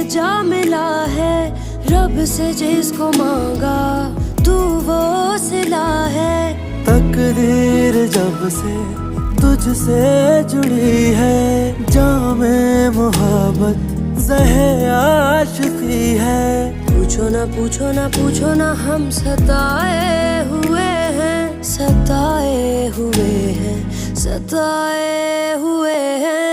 जा मिला है, रब से जिसको मांगा तू वो सिला है। तकदीर जब से तुझसे जुड़ी है, जामे मोहब्बत ज़हे आशिकी है। पूछो ना पूछो ना पूछो ना, हम सताए हुए हैं, सताए हुए हैं, सताए हुए हैं।